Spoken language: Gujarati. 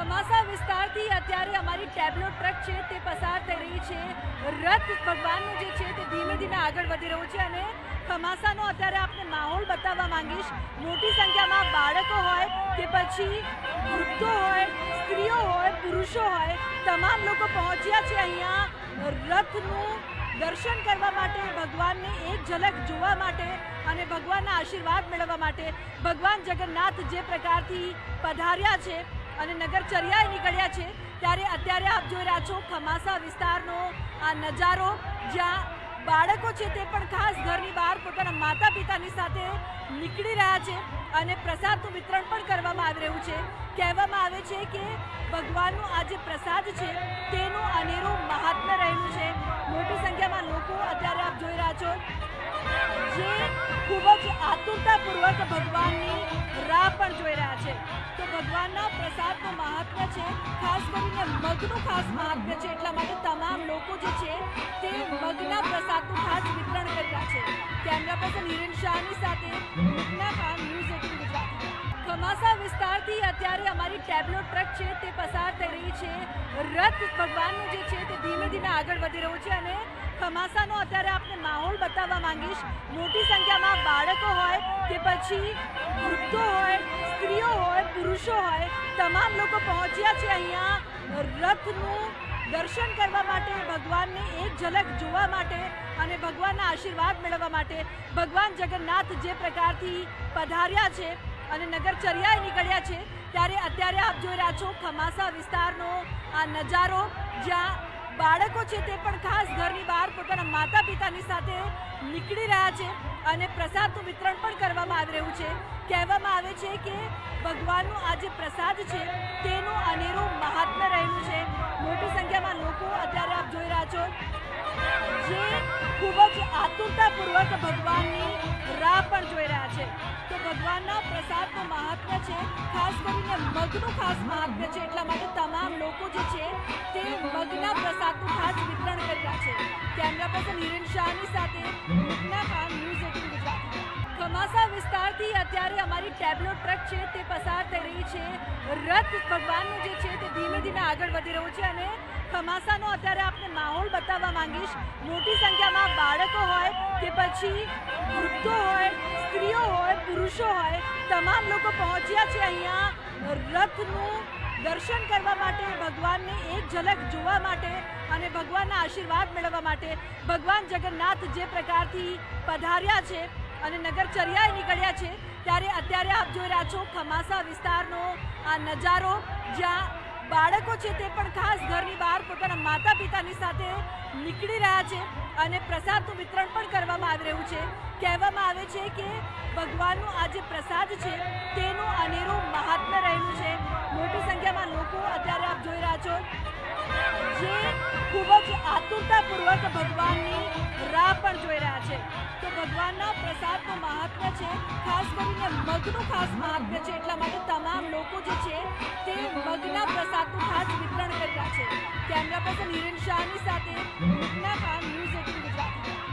ખમાસા વિસ્તારથી અત્યારે અમારી ટેબ્લો ટ્રક છે તે પસાર થઈ રહી છે. રથ ભગવાનનું જે છે તે ધીમે ધીમે આગળ વધી રહ્યું છે અને ખમાસાનો અત્યારે આપને માહોલ બતાવવા માંગીશ. મોટી સંખ્યામાં બાળકો હોય કે પછી વૃદ્ધો હોય, સ્ત્રીઓ હોય, પુરુષો હોય, તમામ લોકો પહોંચ્યા છે અહીંયા રથનું દર્શન કરવા માટે, ભગવાનને એક ઝલક જોવા માટે અને ભગવાનના આશીર્વાદ મેળવવા માટે. ભગવાન જગન્નાથ જે પ્રકારથી પધાર્યા છે અને નગરચર્યાએ નીકળ્યા છે ત્યારે અત્યારે આપ જોઈ રહ્યા છો ખમાસા વિસ્તારનો આ નજારો, જ્યાં બાળકો છે તે પણ ખાસ ઘરની બહાર પોતાના માતા પિતાની સાથે નીકળી રહ્યા છે અને પ્રસાદનું વિતરણ પણ કરવામાં આવી રહ્યું છે. કહેવામાં આવે છે કે ભગવાનનું આ જે પ્રસાદ છે તેનું અનેરું મહાત્મ્ય રહેલું છે. મોટી સંખ્યામાં લોકો અત્યારે આપ જોઈ રહ્યા છો જે ખૂબ જ આતુરતાપૂર્વક ભગવાનની રાહ પણ જોઈ રહ્યા છે. તો ભગવાનના પ્રસાદનું મહાત્મ્ય છે, ખાસ કરીને મગનું ખાસ મહાત્મ્ય છે, એટલા માટે તમામ લોકો જે છે તે મગના પ્રસાદનું ખાસ વિતરણ કરી રહ્યા છે. કેમેરા પર્સન હિરેન શાહની સાથે મુન્ના ખાન, ન્યૂઝ 18 ગુજરાતી. ખમાસા વિસ્તારથી અત્યારે અમારી ટેબ્લો ટ્રક છે તે પસાર થઈ રહી છે. રથ ભગવાનનું જે છે તે ધીમે ધીમે આગળ વધી રહ્યું છે અને ખમાસાનો અત્યારે આપને માહોલ બતાવવા માંગીશ. મોટી સંખ્યામાં બાળકો હોય કે પછી વૃદ્ધો હોય, સ્ત્રીઓ હોય, પુરુષો હોય, તમામ લોકો પહોંચ્યા છે અહીંયા રથનું દર્શન કરવા માટે, ભગવાનને એક ઝલક જોવા માટે અને ભગવાનના આશીર્વાદ મેળવવા માટે. ભગવાન જગન્નાથ જે પ્રકારથી પધાર્યા છે અને નગરચર્યાએ નીકળ્યા છે ત્યારે અત્યારે આપ જોઈ રહ્યા છો ખમાસા વિસ્તારનો આ નજારો, જ્યાં બાળકો છે તે પણ ખાસ ઘરની બહાર પોતાના માતા પિતાની સાથે નીકળી રહ્યા છે અને પ્રસાદનું વિતરણ પણ કરવામાં આવી રહ્યું છે. કહેવામાં આવે છે કે ભગવાનનું આ જે પ્રસાદ છે તેનું અનેરું મહાત્મ્ય રહેલું છે. મોટી સંખ્યામાં લોકો અત્યારે આપ જોઈ રહ્યા છો જે ખૂબ જ આતુરતાપૂર્વક ભગવાનની રાહ પણ જોઈ રહ્યા છે. તો ભગવાનના પ્રસાદનું મહાત્મ્ય છે, ખાસ કરીને મગનું ખાસ મહાત્મ્ય છે, એટલા માટે તમામ લોકો જે છે તે મગના પ્રસાદનું ખાસ વિતરણ કરી રહ્યા છે. કેમેરા પર્સન હિરેન શાહની સાથે મુન્ના ખાન, ન્યૂઝ 18 ગુજરાતી. ખમાસા વિસ્તારથી અત્યારે અમારી ટેબ્લો ટ્રક છે તે પસાર થઈ રહી છે. રથ ભગવાનનું જે છે તે ધીમે ધીમે આગળ વધી રહ્યું છે અને ખમાસાનો અત્યારે આપને માહોલ બતાવવા માંગીશ. મોટી સંખ્યામાં બાળકો હોય કે પછી વૃદ્ધો હોય, સ્ત્રીઓ હોય, પુરુષો હોય, તમામ લોકો પહોંચ્યા છે અહીંયા રથનું દર્શન કરવા માટે, ભગવાનને એક ઝલક જોવા માટે અને ભગવાનના આશીર્વાદ મેળવવા માટે. ભગવાન જગન્નાથ જે પ્રકારથી પધાર્યા છે અને નગરચર્યાએ નીકળ્યા છે ત્યારે અત્યારે આપ જોઈ રહ્યા છો ખમાસા વિસ્તારનો આ નજારો, જ્યાં બાળકો છે તે પણ ખાસ ઘરની બહાર પોતાના માતા પિતાની સાથે નીકળી રહ્યા છે અને પ્રસાદનું વિતરણ પણ કરવામાં આવી રહ્યું છે. કહેવામાં આવે છે કે ભગવાનનું આ જે પ્રસાદ છે તેનું અનેરું મહાત્મ્ય રહેલું છે. મોટી સંખ્યામાં લોકો અત્યારે આપ જોઈ રહ્યા છો જે ખૂબ જ આતુરતાપૂર્વક ભગવાનની રાહ પણ જોઈ રહ્યા છે. તો ભગવાનના પ્રસાદનું મહાત્મ્ય છે, ખાસ કરીને મગનું ખાસ મહાત્મ્ય છે, એટલા માટે તમામ લોકો જે છે તે મગના પ્રસાદનું ખાસ વિતરણ કરી રહ્યા છે. કેમેરા પર્સન હિરેન શાહની સાથે મુન્ના ખાન, ન્યૂઝ 18